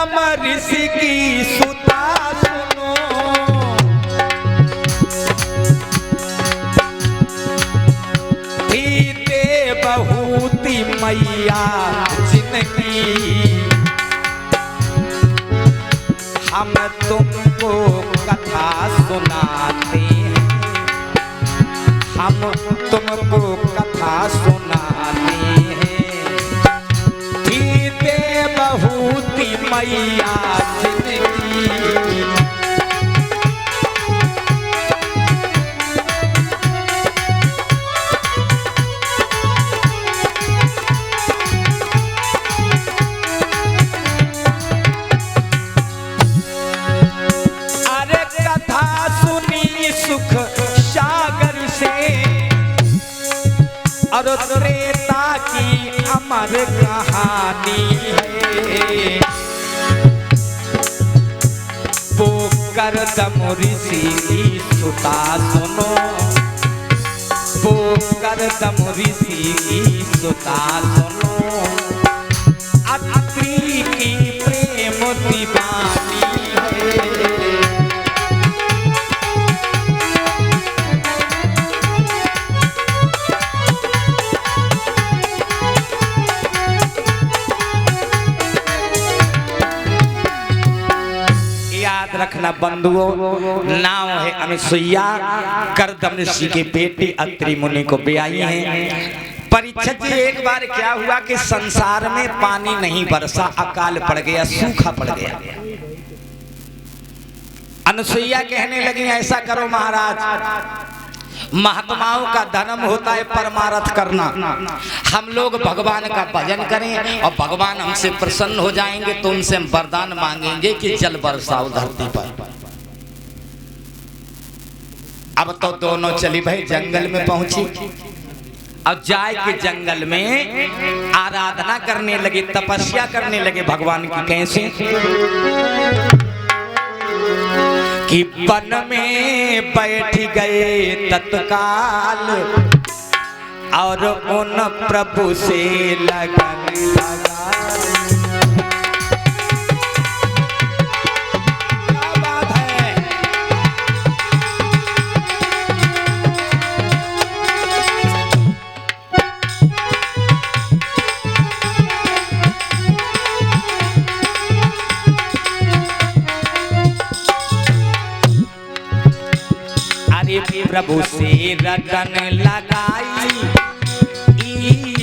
करदम ऋषि की सुता सुनो, धीते बहुती मैया जिनकी, हम तुमको कथा सुनाते हैं, हम तुमको कथा सुनाते हैं, धीते बहुती मैया जिनकी। सुख सागर से और त्रेता की अमर कहानी है, वो करदम ऋषि की सुता सुनो, वो करदम ऋषि की सुता सुनो, अत्रि की प्रेम दीवानी है। रखना बंधुओं, नाम है अनुसुईया, करदम ऋषि की बेटी अत्रि मुनि को ब्याही है। परीक्षित जी, एक बार क्या हुआ कि संसार में पानी नहीं बरसा, अकाल पड़ गया, सूखा पड़ गया। अनुसुईया कहने लगी ऐसा करो महाराज, महात्माओं का धर्म होता है परमार्थ करना, हम लोग भगवान का भजन करें और भगवान हमसे प्रसन्न हो जाएंगे तो उनसे हम वरदान मांगेंगे कि जल बरसाओ धरती पर। अब तो दोनों चली भाई जंगल में पहुंची, अब जाए के जंगल में आराधना करने लगे, तपस्या करने लगे भगवान की। कैसे कि वन में बैठ गए तत्काल और उन प्रभु से लगन लगा। क्या बात है। प्रभु से रटन लगाई,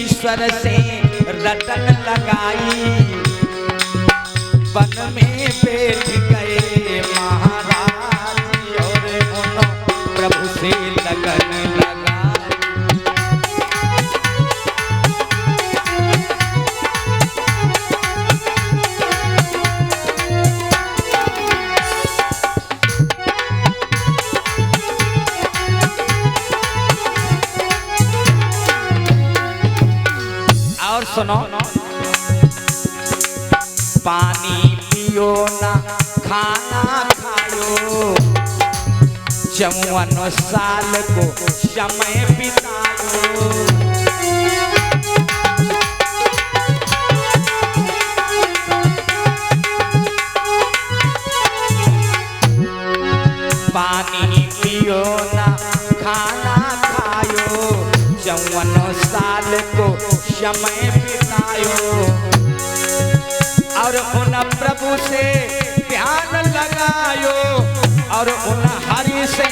ईश्वर से रटन लगाई, वन में बैठ गए महाराज और उन प्रभु से लगन लगाई। सुनो, पानी पियो ना खाना खायो, 54 साल को समय बितायो। पानी पियो ना खाना खायो, 54 साल को समय बितायो और उन प्रभु से ध्यान लगायो और उन हरि से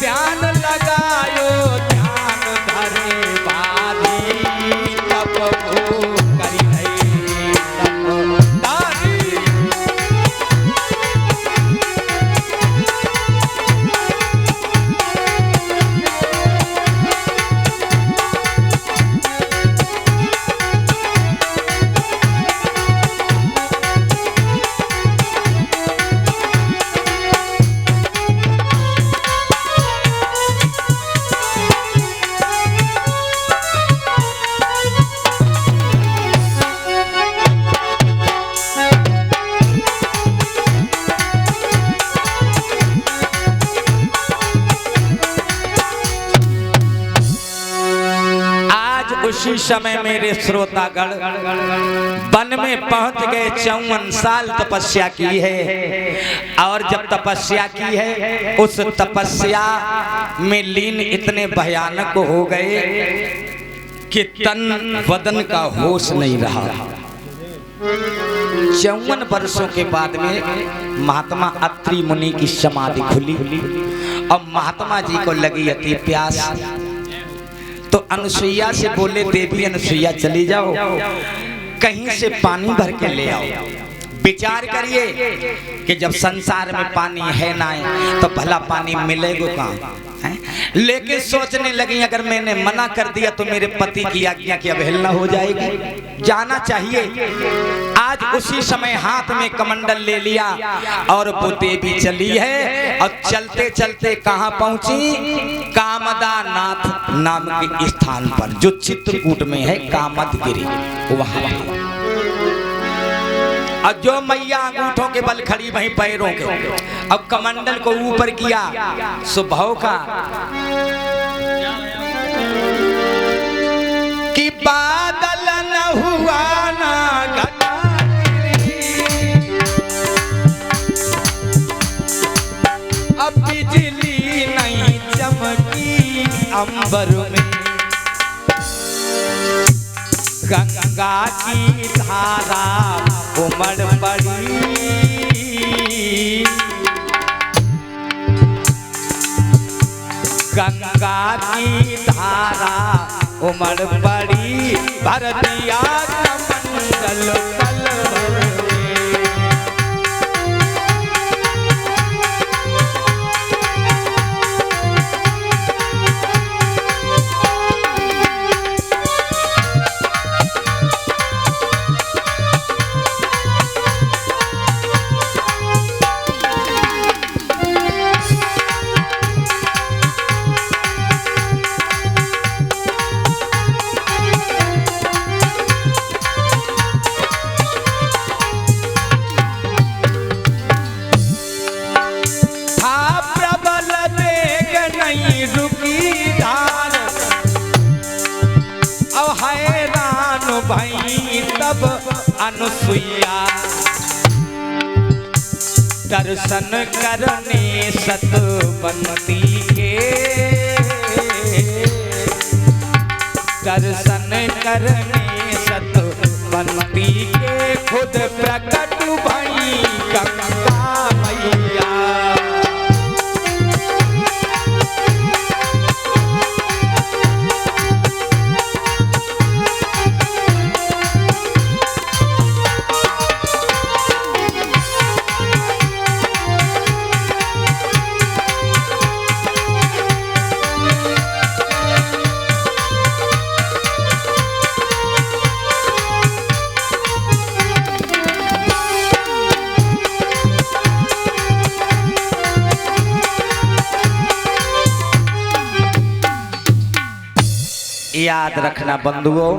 ध्यान लगायो। ध्यान धरे बारी तब वो करी है तपदारी। समय मेरे श्रोतागण वन में पहुंच गए, 54 साल तपस्या की है। और जब तपस्या की है उस तपस्या में लीन इतने भयानक हो गए कि तन बदन का होश नहीं रहा। 54 वर्षों के बाद में महात्मा अत्रि मुनि की समाधि खुली और महात्मा जी को लगी अति प्यास, तो अनुसुईया से बोले, देवी अनुसुईया चली जाओ, कहीं से पानी भर के ले आओ। विचार करिए कि जब संसार में पानी है ना तो भला पानी मिलेगा कहाँ? लेकिन सोचने लगी अगर मैंने मना कर दिया तो मेरे पति की आज्ञा की अवहेलना हो जाएगी, जाना चाहिए। आज उसी समय हाथ में कमंडल ले लिया और वो देवी चली है और चलते चलते कहाँ पहुंची? कामदा नाथ नाम के स्थान पर, जो चित्रकूट में है कामदगिरी, वहां। और जो मैया अंगूठों के बल खड़ी वहीं पैरों के, अब कमंडल को ऊपर किया सुबह का कि बादल न हुआ ना घटा, अब बिजली नहीं चमकी अंबर में, गंगा की धारा उमड़ पड़ी, गंगा की धारा उमड़ पड़ी, भर दिया कमंडल कलवर में। भई तब अनुसुईया दर्शन करने सतवंती के, दर्शन करने सतवंती के, खुद प्रकट भई गंगा मैया। याद रखना बंधुओं,